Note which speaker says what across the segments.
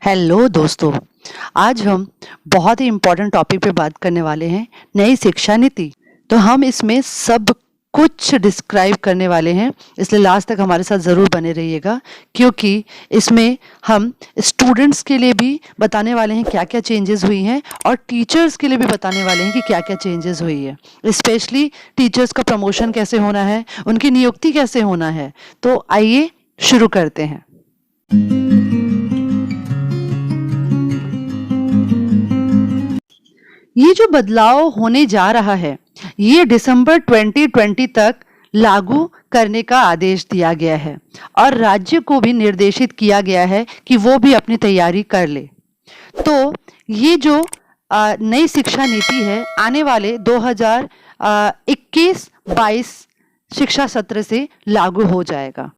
Speaker 1: Hello दोस्तों। आज हम बहुत ही इम्पोर्टेंट टॉपिक पे बात करने वाले हैं, नई शिक्षा नीति। तो हम इसमें सब कुछ डिस्क्राइब करने वाले हैं, इसलिए लास्ट तक हमारे साथ ज़रूर बने रहिएगा, क्योंकि इसमें हम स्टूडेंट्स के लिए भी बताने वाले हैं क्या क्या चेंजेस हुई हैं और टीचर्स के लिए भी बताने वाले हैं कि क्या क्या चेंजेस हुई है। स्पेशली टीचर्स का प्रमोशन कैसे होना है, उनकी नियुक्ति कैसे होना है। तो आइए शुरू करते हैं। ये जो बदलाव होने जा रहा है, ये दिसंबर 2020 तक लागू करने का आदेश दिया गया है और राज्य को भी निर्देशित किया गया है कि वो भी अपनी तैयारी कर ले। तो ये जो नई शिक्षा नीति है, आने वाले 2021-22 शिक्षा सत्र से लागू हो जाएगा।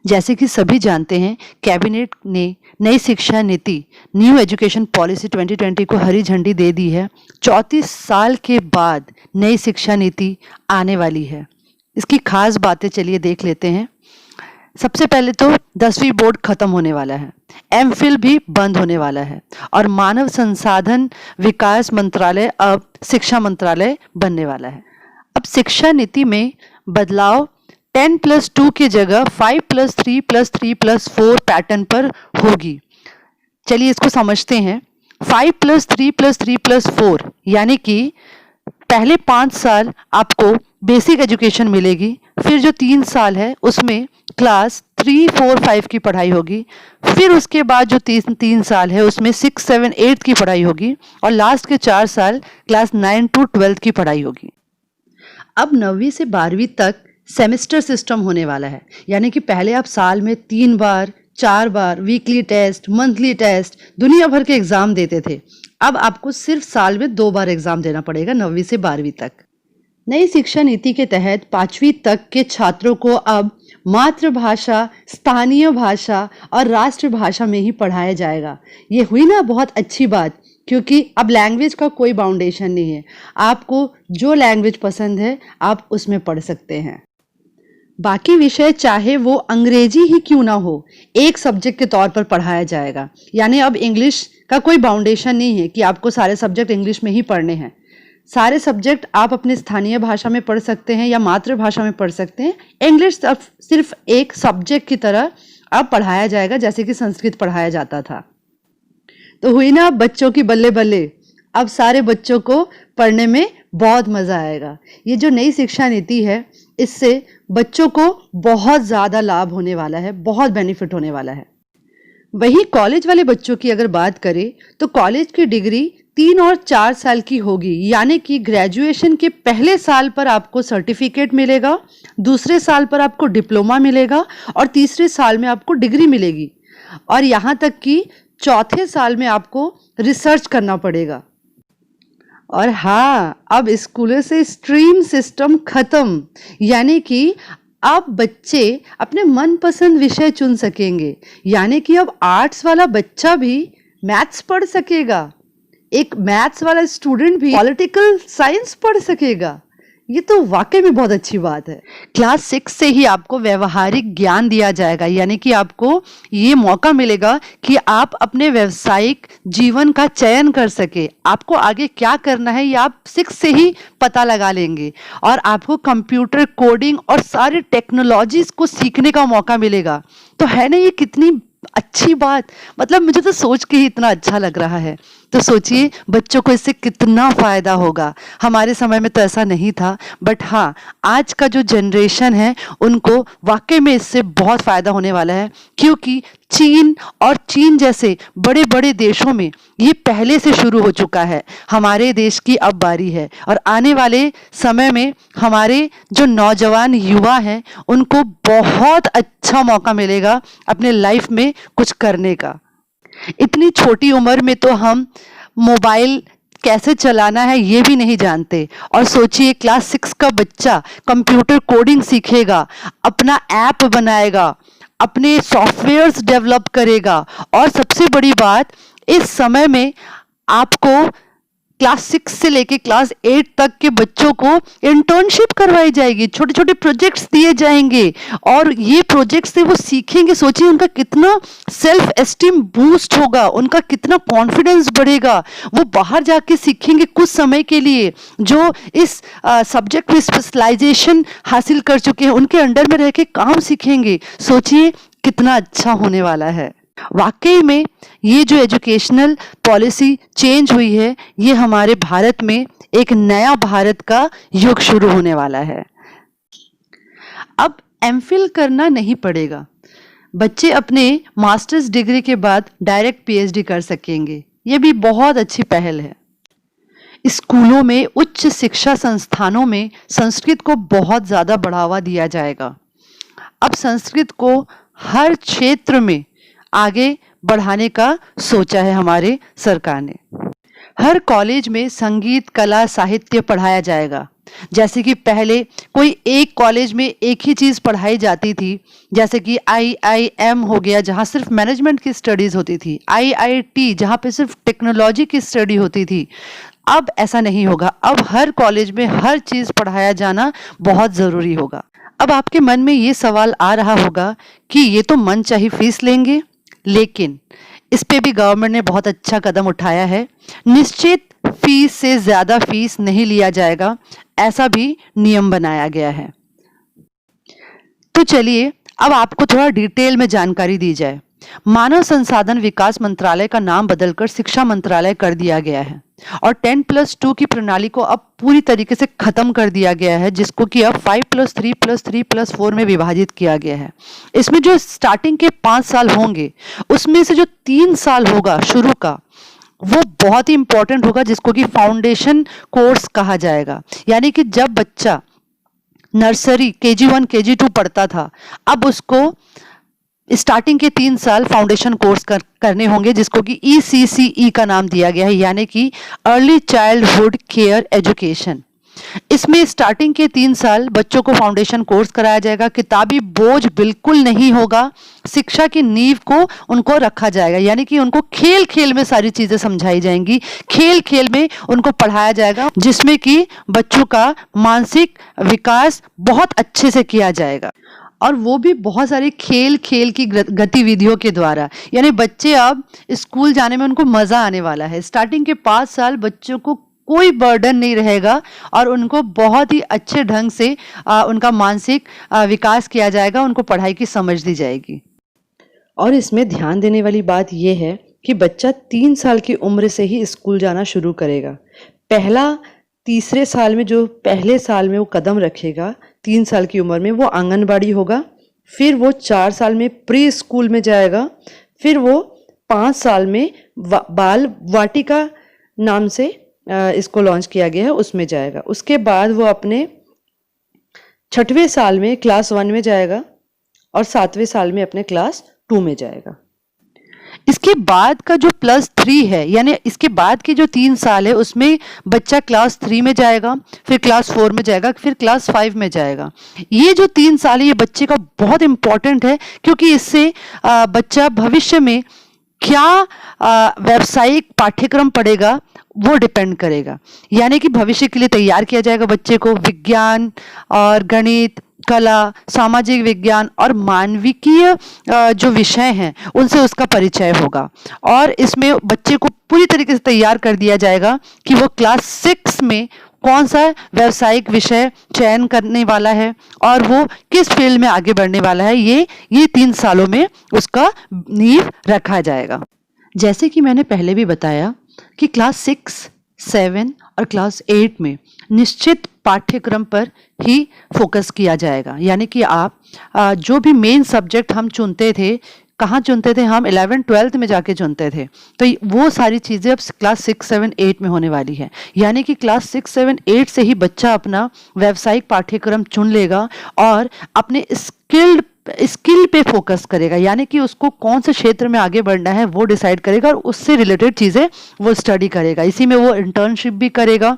Speaker 1: जैसे कि सभी जानते हैं, कैबिनेट ने नई शिक्षा नीति न्यू एजुकेशन पॉलिसी 2020 को हरी झंडी दे दी है। 34 साल के बाद नई शिक्षा नीति आने वाली है। इसकी खास बातें चलिए देख लेते हैं। सबसे पहले तो 10वीं बोर्ड खत्म होने वाला है, एमफिल भी बंद होने वाला है और मानव संसाधन विकास मंत्रालय अब शिक्षा मंत्रालय बनने वाला है। अब शिक्षा नीति में बदलाव 10+2 की जगह 5+3+3+4 पैटर्न पर होगी। चलिए इसको समझते हैं। 5+3+3+4 यानी कि पहले 5 साल आपको बेसिक एजुकेशन मिलेगी, फिर जो 3 साल है उसमें क्लास 3, 4, 5 की पढ़ाई होगी, फिर उसके बाद जो 3 साल है उसमें 6, 7, 8 की पढ़ाई होगी और लास्ट के 4 साल क्लास 9 to 12 की पढ़ाई होगी। अब 9वीं से 12वीं तक सेमेस्टर सिस्टम होने वाला है, यानी कि पहले आप साल में 3 बार, 4 बार वीकली टेस्ट, मंथली टेस्ट, दुनिया भर के एग्जाम देते थे। अब आपको सिर्फ साल में 2 बार एग्जाम देना पड़ेगा 9वीं से 12वीं तक। नई शिक्षा नीति के तहत 5वीं तक के छात्रों को अब मातृभाषा, स्थानीय भाषा और राष्ट्रभाषा में ही पढ़ाया जाएगा। ये हुई ना बहुत अच्छी बात, क्योंकि अब लैंग्वेज का कोई बाउंडेशन नहीं है। आपको जो लैंग्वेज पसंद है आप उसमें पढ़ सकते हैं। बाकी विषय चाहे वो अंग्रेजी ही क्यों ना हो, एक सब्जेक्ट के तौर पर पढ़ाया जाएगा। यानी अब इंग्लिश का कोई बाउंडेशन नहीं है कि आपको सारे सब्जेक्ट इंग्लिश में ही पढ़ने हैं। सारे सब्जेक्ट आप अपने स्थानीय भाषा में पढ़ सकते हैं या मातृभाषा में पढ़ सकते हैं। इंग्लिश सिर्फ एक सब्जेक्ट की तरह अब पढ़ाया जाएगा, जैसे कि संस्कृत पढ़ाया जाता था। तो हुई ना बच्चों की बल्ले बल्ले। अब सारे बच्चों को पढ़ने में बहुत मज़ा आएगा। ये जो नई शिक्षा नीति है, इससे बच्चों को बहुत ज़्यादा लाभ होने वाला है, बहुत बेनिफिट होने वाला है। वहीं कॉलेज वाले बच्चों की अगर बात करें तो कॉलेज की डिग्री 3 और 4 साल की होगी, यानी कि ग्रेजुएशन के पहले साल पर आपको सर्टिफिकेट मिलेगा, दूसरे साल पर आपको डिप्लोमा मिलेगा और तीसरे साल में आपको डिग्री मिलेगी और यहाँ तक कि चौथे साल में आपको रिसर्च करना पड़ेगा। और हाँ, अब स्कूलों से स्ट्रीम सिस्टम खत्म, यानी कि अब बच्चे अपने मनपसंद विषय चुन सकेंगे। यानी कि अब आर्ट्स वाला बच्चा भी मैथ्स पढ़ सकेगा, एक मैथ्स वाला स्टूडेंट भी पॉलिटिकल साइंस पढ़ सकेगा। ये तो वाकई में बहुत अच्छी बात है। क्लास 6 से ही आपको व्यवहारिक ज्ञान दिया जाएगा, यानी कि आपको ये मौका मिलेगा कि आप अपने व्यावसायिक जीवन का चयन कर सके। आपको आगे क्या करना है ये आप 6 से ही पता लगा लेंगे और आपको कंप्यूटर कोडिंग और सारे टेक्नोलॉजीज को सीखने का मौका मिलेगा। तो है ना ये कितनी अच्छी बात। मतलब मुझे तो सोच के ही इतना अच्छा लग रहा है। तो सोचिए बच्चों को इससे कितना फ़ायदा होगा। हमारे समय में तो ऐसा नहीं था, बट हाँ, आज का जो जनरेशन है उनको वाकई में इससे बहुत फ़ायदा होने वाला है, क्योंकि चीन जैसे बड़े बड़े देशों में ये पहले से शुरू हो चुका है। हमारे देश की अब बारी है और आने वाले समय में हमारे जो नौजवान युवा हैं उनको बहुत अच्छा मौका मिलेगा अपने लाइफ में कुछ करने का। इतनी छोटी उम्र में तो हम मोबाइल कैसे चलाना है ये भी नहीं जानते, और सोचिए क्लास 6 का बच्चा कंप्यूटर कोडिंग सीखेगा, अपना ऐप बनाएगा, अपने सॉफ्टवेयर्स डेवलप करेगा और सबसे बड़ी बात, इस समय में आपको क्लास 6 से लेके क्लास 8 तक के बच्चों को इंटर्नशिप करवाई जाएगी, छोटे छोटे प्रोजेक्ट्स दिए जाएंगे और ये प्रोजेक्ट्स से वो सीखेंगे। सोचिए उनका कितना सेल्फ एस्टीम बूस्ट होगा, उनका कितना कॉन्फिडेंस बढ़ेगा। वो बाहर जाके सीखेंगे कुछ समय के लिए, जो इस सब्जेक्ट में स्पेशलाइजेशन हासिल कर चुके हैं उनके अंडर में रह के काम सीखेंगे। सोचिए कितना अच्छा होने वाला है। वाकई में ये जो एजुकेशनल पॉलिसी चेंज हुई है, ये हमारे भारत में एक नया भारत का युग शुरू होने वाला है। अब एमफिल करना नहीं पड़ेगा, बच्चे अपने मास्टर्स डिग्री के बाद डायरेक्ट पीएचडी कर सकेंगे। ये भी बहुत अच्छी पहल है। स्कूलों में, उच्च शिक्षा संस्थानों में संस्कृत को बहुत ज़्यादा बढ़ावा दिया जाएगा। अब संस्कृत को हर क्षेत्र में आगे बढ़ाने का सोचा है हमारे सरकार ने। हर कॉलेज में संगीत, कला, साहित्य पढ़ाया जाएगा। जैसे कि पहले कोई एक कॉलेज में एक ही चीज़ पढ़ाई जाती थी, जैसे कि IIM हो गया जहाँ सिर्फ मैनेजमेंट की स्टडीज़ होती थी, IIT जहाँ पे सिर्फ टेक्नोलॉजी की स्टडी होती थी। अब ऐसा नहीं होगा, अब हर कॉलेज में हर चीज़ पढ़ाया जाना बहुत ज़रूरी होगा। अब आपके मन में ये सवाल आ रहा होगा कि ये तो मनचाही फीस लेंगे, लेकिन इस पे भी गवर्नमेंट ने बहुत अच्छा कदम उठाया है। निश्चित फीस से ज़्यादा फीस नहीं लिया जाएगा, ऐसा भी नियम बनाया गया है। तो चलिए अब आपको थोड़ा डिटेल में जानकारी दी जाए। मानव संसाधन विकास मंत्रालय का नाम बदलकर शिक्षा मंत्रालय कर दिया गया है और 10+2 की प्रणाली को अब पूरी तरीके से खत्म कर दिया गया है, जिसको कि अब 5+3+3+4 में विभाजित किया गया है। इसमें जो स्टार्टिंग के 5 साल होंगे उसमें से जो 3 साल होगा शुरू का, वो बहुत ही इंपॉर्टेंट होगा, जिसको कि फाउंडेशन कोर्स कहा जाएगा। यानी कि जब बच्चा नर्सरी KG1 KG2 पढ़ता था, अब उसको स्टार्टिंग के 3 साल फाउंडेशन कोर्स करने होंगे, जिसको कि ECCE का नाम दिया गया है, यानी कि अर्ली चाइल्डहुड केयर एजुकेशन। इसमें स्टार्टिंग के 3 साल बच्चों को फाउंडेशन कोर्स कराया जाएगा। किताबी बोझ बिल्कुल नहीं होगा, शिक्षा की नींव को उनको रखा जाएगा, यानी कि उनको खेल खेल में सारी चीज़ें समझाई जाएंगी, खेल खेल में उनको पढ़ाया जाएगा, जिसमें कि बच्चों का मानसिक विकास बहुत अच्छे से किया जाएगा, और वो भी बहुत सारी खेल खेल की गतिविधियों के द्वारा। यानी बच्चे अब स्कूल जाने में उनको मज़ा आने वाला है। स्टार्टिंग के 5 साल बच्चों को कोई बर्डन नहीं रहेगा और उनको बहुत ही अच्छे ढंग से उनका मानसिक विकास किया जाएगा, उनको पढ़ाई की समझ दी जाएगी। और इसमें ध्यान देने वाली बात यह है कि बच्चा 3 साल की उम्र से ही स्कूल जाना शुरू करेगा। तीसरे साल में, जो पहले साल में वो कदम रखेगा 3 साल की उम्र में, वो आंगनबाड़ी होगा। फिर वो 4 साल में प्री स्कूल में जाएगा। फिर वो 5 साल में बाल वाटिका नाम से इसको लॉन्च किया गया है, उसमें जाएगा। उसके बाद वो अपने 6वें साल में क्लास 1 में जाएगा और 7वें साल में अपने क्लास 2 में जाएगा। इसके बाद का जो +3 है, यानी इसके बाद के जो 3 साल है, उसमें बच्चा क्लास 3 में जाएगा, फिर क्लास 4 में जाएगा, फिर क्लास 5 में जाएगा। ये जो 3 साल है, ये बच्चे का बहुत इंपॉर्टेंट है, क्योंकि इससे बच्चा भविष्य में क्या व्यावसायिक पाठ्यक्रम पढ़ेगा वो डिपेंड करेगा। यानी कि भविष्य के लिए तैयार किया जाएगा बच्चे को। विज्ञान और गणित, कला, सामाजिक विज्ञान और मानविकीय जो विषय हैं उनसे उसका परिचय होगा, और इसमें बच्चे को पूरी तरीके से तैयार कर दिया जाएगा कि वो क्लास 6 में कौन सा व्यावसायिक विषय चयन करने वाला है और वो किस फील्ड में आगे बढ़ने वाला है। ये 3 सालों में उसका नींव रखा जाएगा। जैसे कि मैंने पहले भी बताया कि क्लास 6, 7 और क्लास 8 में निश्चित पाठ्यक्रम पर ही फोकस किया जाएगा। यानी कि आप जो भी मेन सब्जेक्ट हम चुनते थे, कहाँ चुनते थे हम, 11th 12th में जाके चुनते थे, तो वो सारी चीज़ें अब क्लास 6, 7, 8 में होने वाली है। यानी कि क्लास 6, 7, 8 से ही बच्चा अपना व्यावसायिक पाठ्यक्रम चुन लेगा और अपने स्किल पे फोकस करेगा। यानी कि उसको कौन से क्षेत्र में आगे बढ़ना है वो डिसाइड करेगा और उससे रिलेटेड चीज़ें वो स्टडी करेगा। इसी में वो इंटर्नशिप भी करेगा,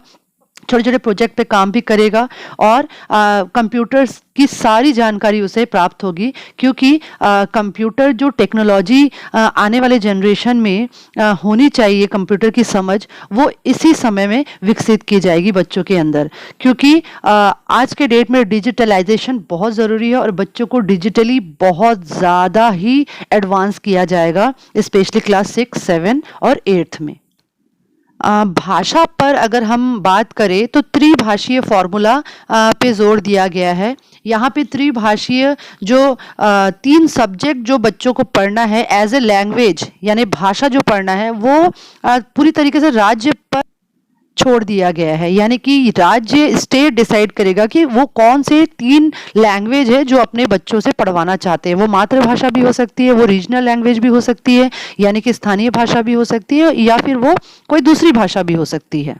Speaker 1: छोटे छोटे प्रोजेक्ट पे काम भी करेगा और कंप्यूटर्स की सारी जानकारी उसे प्राप्त होगी, क्योंकि कंप्यूटर जो टेक्नोलॉजी आने वाले जनरेशन में होनी चाहिए, कंप्यूटर की समझ वो इसी समय में विकसित की जाएगी बच्चों के अंदर, क्योंकि आज के डेट में डिजिटलाइजेशन बहुत ज़रूरी है और बच्चों को डिजिटली बहुत ज़्यादा ही एडवांस किया जाएगा, स्पेशली क्लास 6, 7 और 8th में। भाषा पर अगर हम बात करें तो त्रिभाषीय फॉर्मूला पे जोर दिया गया है। यहाँ पे त्रिभाषीय जो 3 सब्जेक्ट जो बच्चों को पढ़ना है एज ए लैंग्वेज, यानी भाषा जो पढ़ना है वो पूरी तरीके से राज्य पर छोड़ दिया गया है, यानी कि राज्य स्टेट डिसाइड करेगा कि वो कौन से 3 लैंग्वेज है जो अपने बच्चों से पढ़वाना चाहते हैं। वो मातृभाषा भी हो सकती है, वो रीजनल लैंग्वेज भी हो सकती है, यानी कि स्थानीय भाषा भी हो सकती है, या फिर वो कोई दूसरी भाषा भी हो सकती है।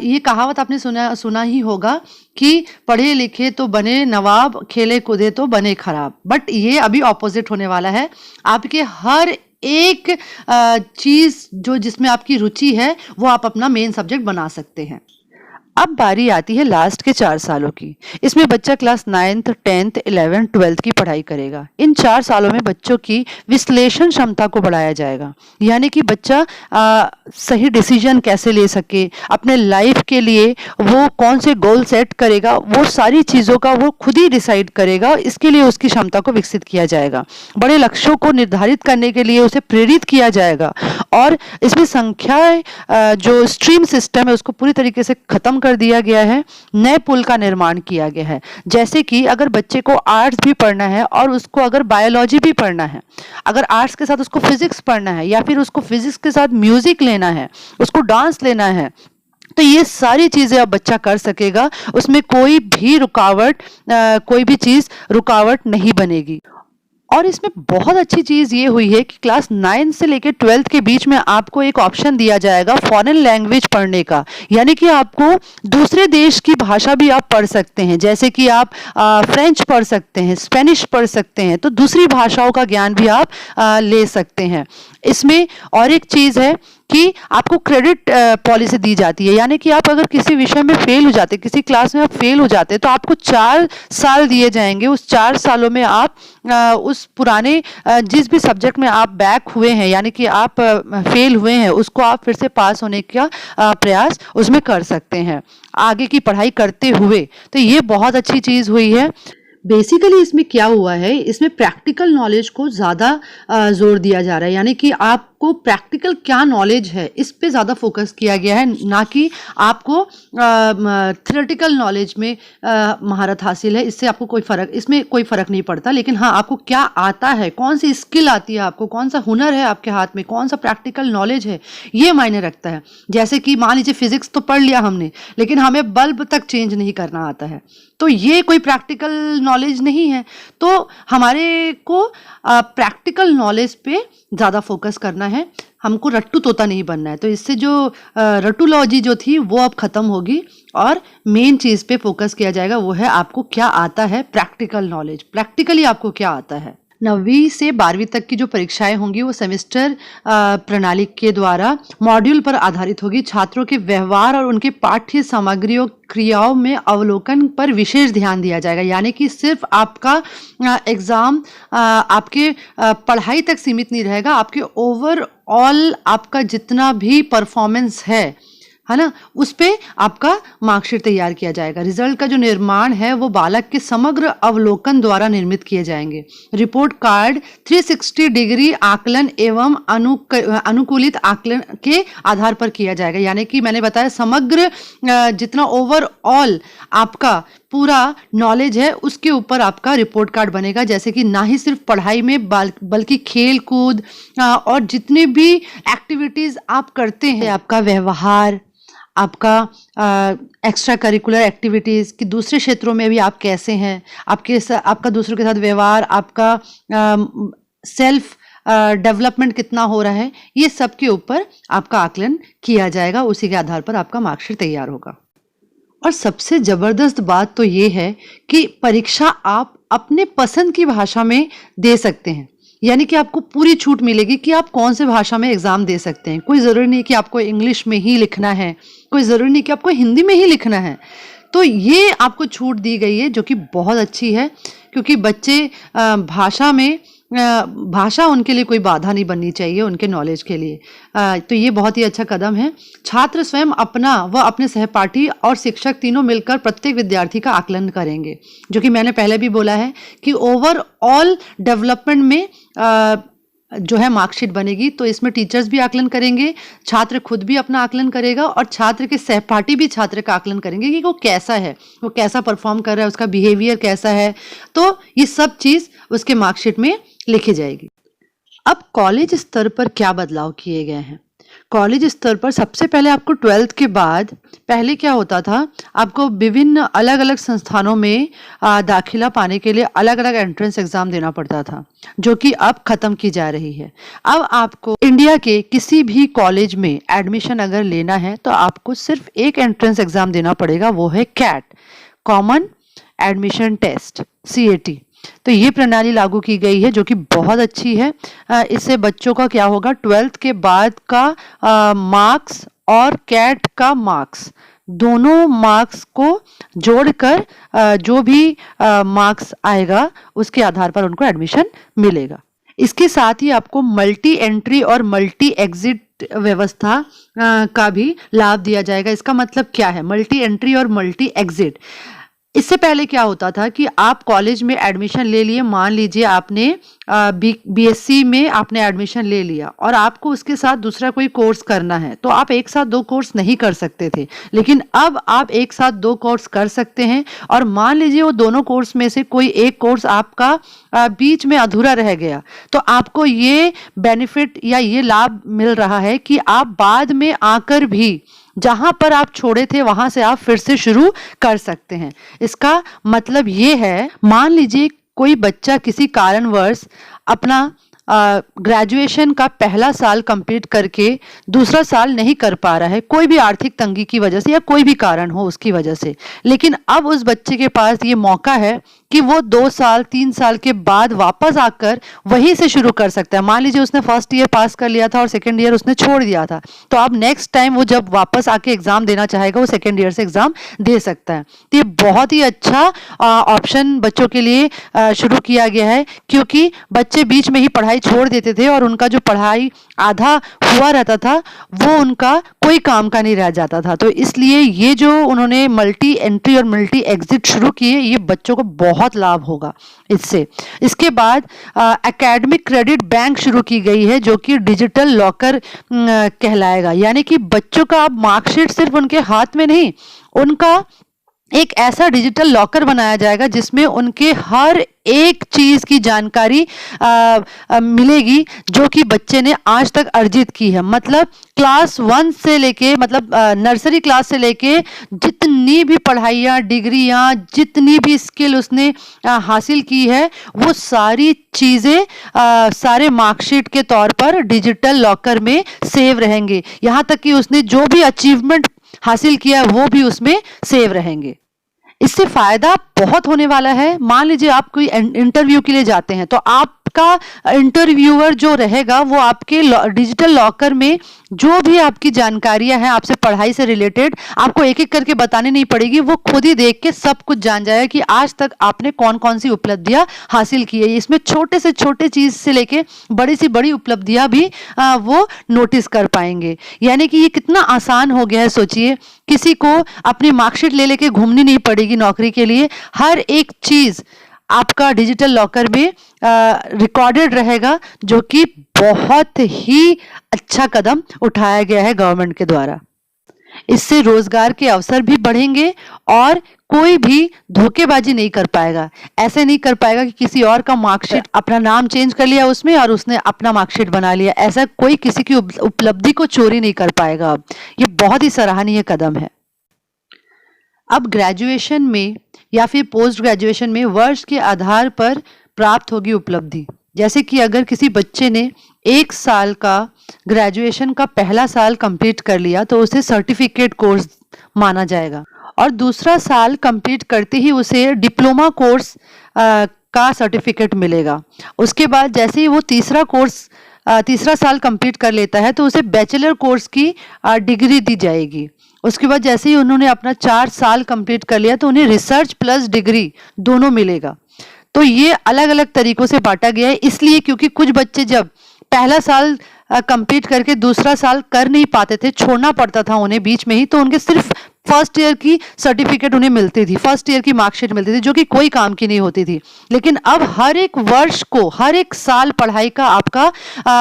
Speaker 1: ये कहावत आपने सुना ही होगा कि पढ़े लिखे तो बने नवाब, खेले कूदे तो बने खराब, बट ये अभी ऑपोजिट होने वाला है। आपके हर एक चीज जो जिसमें आपकी रुचि है वो आप अपना मेन सब्जेक्ट बना सकते हैं। अब बारी आती है लास्ट के 4 सालों की। इसमें बच्चा class 9th, 10th, 11th, 12th की पढ़ाई करेगा। इन 4 सालों में बच्चों की विश्लेषण क्षमता को बढ़ाया जाएगा, यानी कि बच्चा सही डिसीजन कैसे ले सके, अपने लाइफ के लिए वो कौन से गोल सेट करेगा, वो सारी चीज़ों का वो खुद ही डिसाइड करेगा। इसके लिए उसकी क्षमता को विकसित किया जाएगा। बड़े लक्ष्यों को निर्धारित करने के लिए उसे प्रेरित किया जाएगा और इसमें संख्याएं जो स्ट्रीम सिस्टम है उसको पूरी तरीके से खत्म कर दिया गया है। नए पुल का निर्माण किया गया है, जैसे कि अगर बच्चे को आर्ट्स भी पढ़ना है और उसको अगर बायोलॉजी भी पढ़ना है, अगर आर्ट्स के साथ उसको फिजिक्स पढ़ना है, या फिर उसको फिजिक्स के साथ म्यूजिक लेना है, उसको डांस लेना है, तो ये सारी चीजें अब बच्चा कर सकेगा। उसमें कोई भी रुकावट, कोई भी चीज रुकावट नहीं बनेगी। और इसमें बहुत अच्छी चीज़ ये हुई है कि क्लास 9 से लेकर 12th के बीच में आपको एक ऑप्शन दिया जाएगा फॉरेन लैंग्वेज पढ़ने का, यानी कि आपको दूसरे देश की भाषा भी आप पढ़ सकते हैं, जैसे कि आप फ्रेंच पढ़ सकते हैं, स्पेनिश पढ़ सकते हैं, तो दूसरी भाषाओं का ज्ञान भी आप ले सकते हैं। इसमें और एक चीज़ है कि आपको क्रेडिट पॉलिसी दी जाती है, यानी कि आप अगर किसी विषय में फेल हो जाते, किसी क्लास में आप फेल हो जाते, तो आपको 4 साल दिए जाएंगे। उस 4 सालों में आप उस पुराने जिस भी सब्जेक्ट में आप बैक हुए हैं, यानी कि आप फेल हुए हैं, उसको आप फिर से पास होने का प्रयास उसमें कर सकते हैं आगे की पढ़ाई करते हुए। तो ये बहुत अच्छी चीज़ हुई है। बेसिकली इसमें क्या हुआ है, इसमें प्रैक्टिकल नॉलेज को ज़्यादा जोर दिया जा रहा है, यानी कि आपको प्रैक्टिकल क्या नॉलेज है इस पे ज़्यादा फोकस किया गया है, ना कि आपको थ्योरेटिकल नॉलेज में महारत हासिल है। इससे आपको इसमें कोई फ़र्क नहीं पड़ता, लेकिन हाँ आपको क्या आता है, कौन सी स्किल आती है आपको, कौन सा हुनर है आपके हाथ में, कौन सा प्रैक्टिकल नॉलेज है, ये मायने रखता है। जैसे कि मान लीजिए फिजिक्स तो पढ़ लिया हमने, लेकिन हमें बल्ब तक चेंज नहीं करना आता है, तो ये कोई प्रैक्टिकल नॉलेज नहीं है। तो हमारे को प्रैक्टिकल नॉलेज पे ज़्यादा फोकस करना है, हमको रट्टू तोता नहीं बनना है। तो इससे जो रट्टूलॉजी जो थी वो अब ख़त्म होगी और मेन चीज़ पे फोकस किया जाएगा, वो है आपको क्या आता है, प्रैक्टिकल नॉलेज, प्रैक्टिकली आपको क्या आता है। 9वीं से 12वीं तक की जो परीक्षाएं होंगी वो सेमेस्टर प्रणाली के द्वारा मॉड्यूल पर आधारित होगी। छात्रों के व्यवहार और उनके पाठ्य सामग्रियों क्रियाओं में अवलोकन पर विशेष ध्यान दिया जाएगा, यानी कि सिर्फ आपका एग्ज़ाम आपके पढ़ाई तक सीमित नहीं रहेगा, आपके ओवरऑल आपका जितना भी परफॉर्मेंस है ना, उस पे आपका मार्कशीट तैयार किया जाएगा। रिजल्ट का जो निर्माण है वो बालक के समग्र अवलोकन द्वारा निर्मित किए जाएंगे। रिपोर्ट कार्ड 360 डिग्री आकलन एवं अनुकूलित आकलन के आधार पर किया जाएगा, यानी कि मैंने बताया समग्र जितना ओवरऑल आपका पूरा नॉलेज है उसके ऊपर आपका रिपोर्ट कार्ड बनेगा। जैसे कि ना ही सिर्फ पढ़ाई में बल्कि खेल कूद और जितने भी एक्टिविटीज़ आप करते हैं, आपका व्यवहार, आपका एक्स्ट्रा करिकुलर एक्टिविटीज़ कि दूसरे क्षेत्रों में भी आप कैसे हैं, आपका दूसरों के साथ व्यवहार, आपका सेल्फ डेवलपमेंट कितना हो रहा है, ये सब के ऊपर आपका आकलन किया जाएगा। उसी के आधार पर आपका मार्कशीट तैयार होगा। और सबसे ज़बरदस्त बात तो ये है कि परीक्षा आप अपने पसंद की भाषा में दे सकते हैं, यानी कि आपको पूरी छूट मिलेगी कि आप कौन से भाषा में एग्ज़ाम दे सकते हैं। कोई ज़रूरी नहीं कि आपको इंग्लिश में ही लिखना है, कोई ज़रूरी नहीं कि आपको हिंदी में ही लिखना है। तो ये आपको छूट दी गई है जो कि बहुत अच्छी है, क्योंकि बच्चे भाषा उनके लिए कोई बाधा नहीं बननी चाहिए उनके नॉलेज के लिए। तो ये बहुत ही अच्छा कदम है। छात्र स्वयं अपना व अपने सहपाठी और शिक्षक तीनों मिलकर प्रत्येक विद्यार्थी का आकलन करेंगे, जो कि मैंने पहले भी बोला है कि ओवरऑल डेवलपमेंट में जो है मार्कशीट बनेगी। तो इसमें टीचर्स भी आकलन करेंगे, छात्र खुद भी अपना आकलन करेगा और छात्र के सहपाठी भी छात्र का आकलन करेंगे कि वो कैसा है, वो कैसा परफॉर्म कर रहा है, उसका बिहेवियर कैसा है। तो ये सब चीज़ उसके मार्कशीट में लिखी जाएगी। अब कॉलेज स्तर पर क्या बदलाव किए गए हैं? कॉलेज स्तर पर सबसे पहले आपको 12th के बाद, पहले क्या होता था, आपको विभिन्न अलग अलग संस्थानों में दाखिला पाने के लिए अलग अलग एंट्रेंस एग्जाम देना पड़ता था, जो कि अब खत्म की जा रही है। अब आपको इंडिया के किसी भी कॉलेज में एडमिशन अगर लेना है तो आपको सिर्फ एक एंट्रेंस एग्जाम देना पड़ेगा, वो है CAT, common admission test, CAT। तो ये प्रणाली लागू की गई है जो कि बहुत अच्छी है। इससे बच्चों का क्या होगा, 12th के बाद का मार्क्स और कैट का मार्क्स, दोनों मार्क्स को जोड़कर जो भी मार्क्स आएगा उसके आधार पर उनको एडमिशन मिलेगा। इसके साथ ही आपको मल्टी एंट्री और मल्टी एग्जिट व्यवस्था का भी लाभ दिया जाएगा। इसका मतलब क्या है, मल्टी एंट्री और मल्टी एग्जिट? इससे पहले क्या होता था कि आप कॉलेज में एडमिशन ले लिए, मान लीजिए आपने BSc में आपने एडमिशन ले लिया और आपको उसके साथ दूसरा कोई कोर्स करना है, तो आप एक साथ 2 कोर्स नहीं कर सकते थे, लेकिन अब आप एक साथ 2 कोर्स कर सकते हैं। और मान लीजिए वो दोनों कोर्स में से कोई एक कोर्स आपका बीच में अधूरा रह गया, तो आपको ये बेनिफिट या ये लाभ मिल रहा है कि आप बाद में आकर भी जहां पर आप छोड़े थे वहां से आप फिर से शुरू कर सकते हैं। इसका मतलब ये है, मान लीजिए कोई बच्चा किसी कारणवश अपना ग्रेजुएशन का पहला साल कंप्लीट करके दूसरा साल नहीं कर पा रहा है, कोई भी आर्थिक तंगी की वजह से या कोई भी कारण हो उसकी वजह से, लेकिन अब उस बच्चे के पास ये मौका है कि वो 2 साल 3 साल के बाद वापस आकर वहीं से शुरू कर सकता है। मान लीजिए उसने फर्स्ट ईयर पास कर लिया था और सेकेंड ईयर उसने छोड़ दिया था, तो अब नेक्स्ट टाइम वो जब वापस आके एग्जाम देना चाहेगा वो सेकेंड ईयर से एग्जाम दे सकता है। तो ये बहुत ही अच्छा ऑप्शन बच्चों के लिए शुरू किया गया है, क्योंकि बच्चे बीच में ही पढ़ाई छोड़ देते थे और उनका जो पढ़ाई आधा हुआ रहता था वो उनका कोई काम का नहीं रह जाता था। तो इसलिए ये जो उन्होंने मल्टी एंट्री और मल्टी एग्जिट शुरू किए, ये बच्चों को बहुत लाभ होगा इससे। इसके बाद एकेडमिक क्रेडिट बैंक शुरू की गई है, जो कि डिजिटल लॉकर कहलाएगा। यानी कि बच्चों का अब मार्कशीट सिर्फ उनके हाथ में नहीं, उनका एक ऐसा डिजिटल लॉकर बनाया जाएगा जिसमें उनके हर एक चीज की जानकारी मिलेगी जो कि बच्चे ने आज तक अर्जित की है। मतलब क्लास 1 से लेके, मतलब नर्सरी क्लास से लेके जितनी भी पढ़ाइयाँ, डिग्रियाँ, जितनी भी स्किल उसने हासिल की है, वो सारी चीज़ें सारे मार्कशीट के तौर पर डिजिटल लॉकर में सेव रहेंगे। यहाँ तक कि उसने जो भी अचीवमेंट हासिल किया वो भी उसमें सेव रहेंगे। इससे फायदा बहुत होने वाला है। मान लीजिए आप कोई इंटरव्यू के लिए जाते हैं, तो आपका इंटरव्यूअर जो रहेगा वो आपके डिजिटल लॉकर में जो भी आपकी जानकारियां हैं आपसे पढ़ाई से रिलेटेड, आपको एक एक करके बतानी नहीं पड़ेगी, वो खुद ही देख के सब कुछ जान जाएगा कि आज तक आपने कौन कौन सी उपलब्धियां हासिल की है। इसमें छोटे से छोटे चीज से लेके बड़ी से बड़ी उपलब्धियां भी वो नोटिस कर पाएंगे। यानी कि ये कितना आसान हो गया है, सोचिए, किसी को अपनी मार्कशीट ले लेके घूमनी नहीं पड़ेगी नौकरी के लिए। हर एक चीज आपका डिजिटल लॉकर में रिकॉर्डेड रहेगा, जो कि बहुत ही अच्छा कदम उठाया गया है गवर्नमेंट के द्वारा। इससे रोजगार के अवसर भी बढ़ेंगे और कोई भी धोखेबाजी नहीं कर पाएगा। ऐसे नहीं कर पाएगा कि किसी और का मार्कशीट, अपना नाम चेंज कर लिया उसमें और उसने अपना मार्कशीट बना लिया। ऐसा कोई किसी की उपलब्धि को चोरी नहीं कर पाएगा। अब ये बहुत ही सराहनीय कदम है। अब ग्रेजुएशन में या फिर पोस्ट ग्रेजुएशन में वर्ष के आधार पर प्राप्त होगी उपलब्धि। जैसे कि अगर किसी बच्चे ने 1 साल का ग्रेजुएशन का पहला साल कंप्लीट कर लिया तो उसे सर्टिफिकेट कोर्स माना जाएगा, और दूसरा साल कंप्लीट करते ही उसे डिप्लोमा कोर्स का सर्टिफिकेट मिलेगा। उसके बाद जैसे ही वो तीसरा साल कंप्लीट कर लेता है तो उसे बैचलर कोर्स की डिग्री दी जाएगी। उसके बाद जैसे ही उन्होंने अपना 4 साल कंप्लीट कर लिया तो उन्हें रिसर्च प्लस डिग्री दोनों मिलेगा। तो ये अलग अलग तरीकों से बांटा गया है, इसलिए क्योंकि कुछ बच्चे जब पहला साल कंप्लीट करके दूसरा साल कर नहीं पाते थे, छोड़ना पड़ता था उन्हें बीच में ही, तो उनके सिर्फ फर्स्ट ईयर की सर्टिफिकेट उन्हें मिलती थी, फर्स्ट ईयर की मार्कशीट मिलती थी, जो कि कोई काम की नहीं होती थी। लेकिन अब हर एक वर्ष को, हर एक साल पढ़ाई का आपका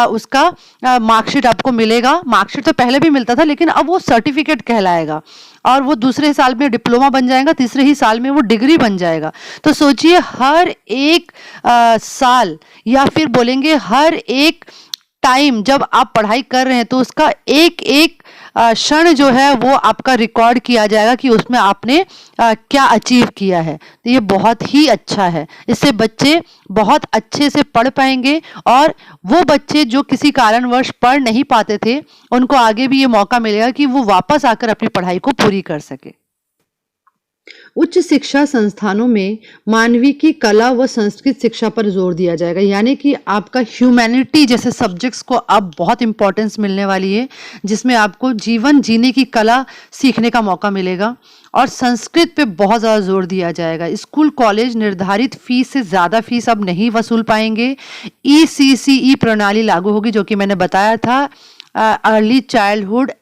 Speaker 1: उसका मार्कशीट आपको मिलेगा। मार्कशीट तो पहले भी मिलता था, लेकिन अब वो सर्टिफिकेट कहलाएगा और वो दूसरे साल में डिप्लोमा बन जाएगा, तीसरे ही साल में वो डिग्री बन जाएगा। तो सोचिए, हर एक साल या फिर बोलेंगे हर एक टाइम जब आप पढ़ाई कर रहे हैं तो उसका एक एक क्षण जो है वो आपका रिकॉर्ड किया जाएगा कि उसमें आपने क्या अचीव किया है। तो ये बहुत ही अच्छा है, इससे बच्चे बहुत अच्छे से पढ़ पाएंगे और वो बच्चे जो किसी कारणवश पढ़ नहीं पाते थे उनको आगे भी ये मौका मिलेगा कि वो वापस आकर अपनी पढ़ाई को पूरी कर सके। उच्च शिक्षा संस्थानों में मानविकी, कला व संस्कृत शिक्षा पर जोर दिया जाएगा, यानी कि आपका ह्यूमैनिटी जैसे सब्जेक्ट्स को अब बहुत इंपॉर्टेंस मिलने वाली है, जिसमें आपको जीवन जीने की कला सीखने का मौका मिलेगा और संस्कृत पे बहुत ज़्यादा जोर दिया जाएगा। स्कूल कॉलेज निर्धारित फीस से ज़्यादा फीस अब नहीं वसूल पाएंगे। ECCE प्रणाली लागू होगी, जो कि मैंने बताया था, अर्ली चाइल्डहुड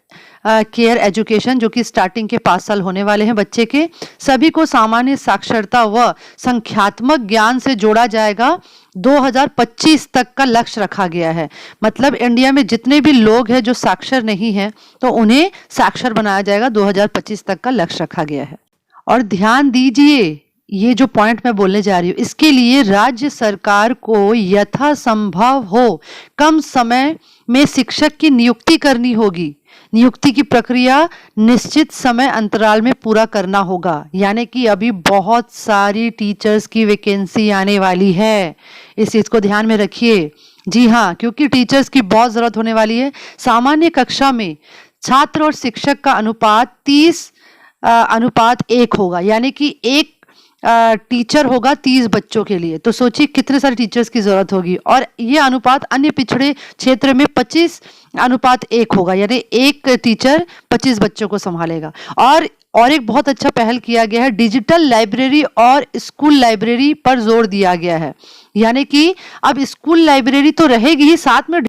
Speaker 1: केयर एजुकेशन, जो कि स्टार्टिंग के 5 साल होने वाले हैं बच्चे के। सभी को सामान्य साक्षरता व संख्यात्मक ज्ञान से जोड़ा जाएगा। 2025 तक का लक्ष्य रखा गया है, मतलब इंडिया में जितने भी लोग हैं जो साक्षर नहीं हैं तो उन्हें साक्षर बनाया जाएगा। 2025 तक का लक्ष्य रखा गया है। और ध्यान दीजिए, ये जो पॉइंट मैं बोलने जा रही हूँ, इसके लिए राज्य सरकार को यथासंभव हो कम समय में शिक्षक की नियुक्ति करनी होगी। नियुक्ति की प्रक्रिया निश्चित समय अंतराल में पूरा करना होगा, यानी कि अभी बहुत सारी टीचर्स की वैकेंसी आने वाली है, इस चीज को ध्यान में रखिए। जी हाँ, क्योंकि टीचर्स की बहुत जरूरत होने वाली है। सामान्य कक्षा में छात्र और शिक्षक का अनुपात 30:1 होगा, यानी कि एक टीचर होगा 30 बच्चों के लिए। तो सोचिए कितने सारे टीचर्स की जरूरत होगी। और ये अनुपात अन्य पिछड़े क्षेत्र में 25:1 होगा, यानी एक टीचर 25 बच्चों को संभालेगा। और एक बहुत अच्छा पहल किया गया है, डिजिटल लाइब्रेरी और स्कूल लाइब्रेरी पर जोर दिया गया है, यानी कि अब स्कूल लाइब्रेरी तो रहेगी ही, साथ में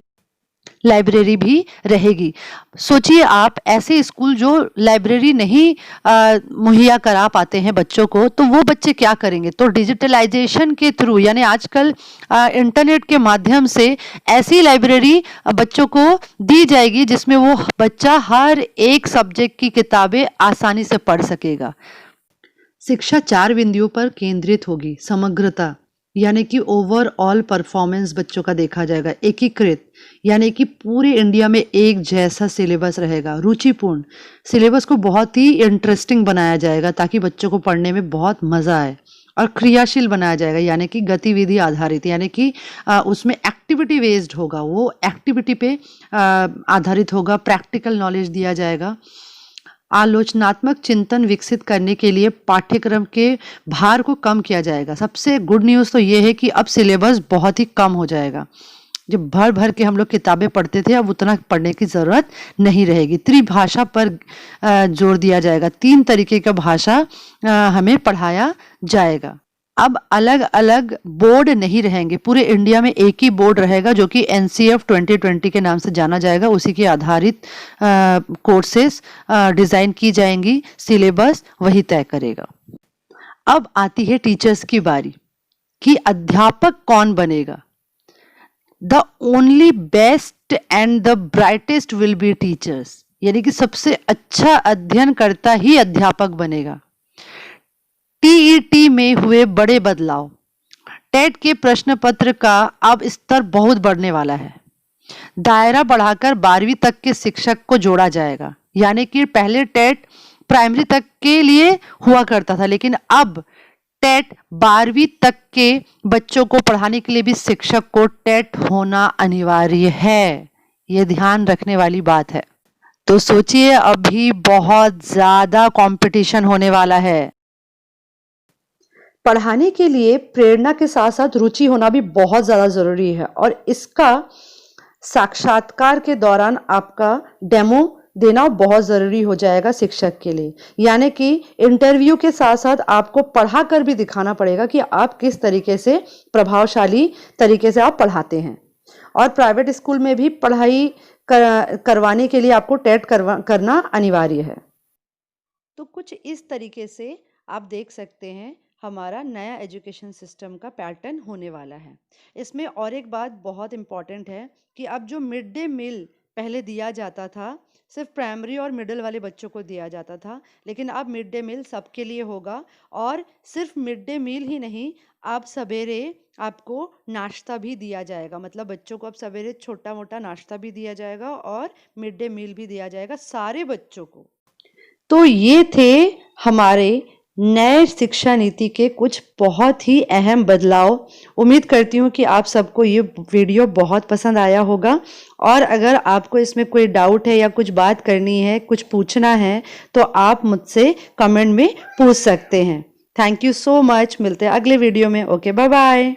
Speaker 1: लाइब्रेरी भी रहेगी। सोचिए आप, ऐसे स्कूल जो लाइब्रेरी नहीं मुहैया करा पाते हैं बच्चों को, तो वो बच्चे क्या करेंगे? तो डिजिटलाइजेशन के थ्रू, यानी आजकल इंटरनेट के माध्यम से ऐसी लाइब्रेरी बच्चों को दी जाएगी जिसमें वो बच्चा हर एक सब्जेक्ट की किताबें आसानी से पढ़ सकेगा। शिक्षा 4 बिंदुओं पर केंद्रित होगी। समग्रता, यानी कि ओवरऑल परफॉर्मेंस बच्चों का देखा जाएगा। एकीकृत, यानी कि पूरे इंडिया में एक जैसा सिलेबस रहेगा। रुचिपूर्ण, सिलेबस को बहुत ही इंटरेस्टिंग बनाया जाएगा ताकि बच्चों को पढ़ने में बहुत मज़ा आए। और क्रियाशील बनाया जाएगा, यानी कि गतिविधि आधारित, यानी कि उसमें एक्टिविटी बेस्ड होगा, वो एक्टिविटी पे आधारित होगा। प्रैक्टिकल नॉलेज दिया जाएगा। आलोचनात्मक चिंतन विकसित करने के लिए पाठ्यक्रम के भार को कम किया जाएगा। सबसे गुड न्यूज़ तो ये है कि अब सिलेबस बहुत ही कम हो जाएगा। जब भर भर के हम लोग किताबें पढ़ते थे, अब उतना पढ़ने की ज़रूरत नहीं रहेगी। त्रिभाषा पर जोर दिया जाएगा। 3 तरीके का भाषा हमें पढ़ाया जाएगा। अब अलग अलग बोर्ड नहीं रहेंगे, पूरे इंडिया में एक ही बोर्ड रहेगा जो कि NCF 2020 के नाम से जाना जाएगा। उसी के आधारित कोर्सेस डिज़ाइन की जाएंगी, सिलेबस वही तय करेगा। अब आती है टीचर्स की बारी कि अध्यापक कौन बनेगा। The only best and the brightest will be teachers, यानी कि सबसे अच्छा अध्ययन करता ही अध्यापक बनेगा। TET में हुए बड़े बदलाव। टेट के प्रश्न पत्र का अब स्तर बहुत बढ़ने वाला है। दायरा बढ़ाकर 12वीं तक के शिक्षक को जोड़ा जाएगा, यानी कि पहले टेट प्राइमरी तक के लिए हुआ करता था, लेकिन अब टेट 12वीं तक के बच्चों को पढ़ाने के लिए भी शिक्षक को टेट होना अनिवार्य है। ये ध्यान रखने वाली बात है। तो सोचिए, अभी बहुत ज्यादा कंपटीशन होने वाला है। पढ़ाने के लिए प्रेरणा के साथ साथ रुचि होना भी बहुत ज़्यादा ज़रूरी है और इसका साक्षात्कार के दौरान आपका डेमो देना बहुत ज़रूरी हो जाएगा शिक्षक के लिए। यानी कि इंटरव्यू के साथ साथ आपको पढ़ा कर भी दिखाना पड़ेगा कि आप किस तरीके से प्रभावशाली तरीके से आप पढ़ाते हैं। और प्राइवेट स्कूल में भी पढ़ाई करवाने के लिए आपको टेट करना अनिवार्य है। तो कुछ इस तरीके से आप देख सकते हैं हमारा नया एजुकेशन सिस्टम का पैटर्न होने वाला है। इसमें और एक बात बहुत इम्पॉर्टेंट है कि अब जो मिड डे मील पहले दिया जाता था सिर्फ प्राइमरी और मिडिल वाले बच्चों को दिया जाता था, लेकिन अब मिड डे मील सबके लिए होगा। और सिर्फ मिड डे मील ही नहीं, अब सवेरे आपको नाश्ता भी दिया जाएगा। मतलब बच्चों को अब सवेरे छोटा मोटा नाश्ता भी दिया जाएगा और मिड डे मील भी दिया जाएगा सारे बच्चों को। तो ये थे हमारे नए शिक्षा नीति के कुछ बहुत ही अहम बदलाव। उम्मीद करती हूँ कि आप सबको ये वीडियो बहुत पसंद आया होगा और अगर आपको इसमें कोई डाउट है या कुछ बात करनी है, कुछ पूछना है, तो आप मुझसे कमेंट में पूछ सकते हैं। Thank you so much. मिलते हैं अगले वीडियो में। Okay, bye bye.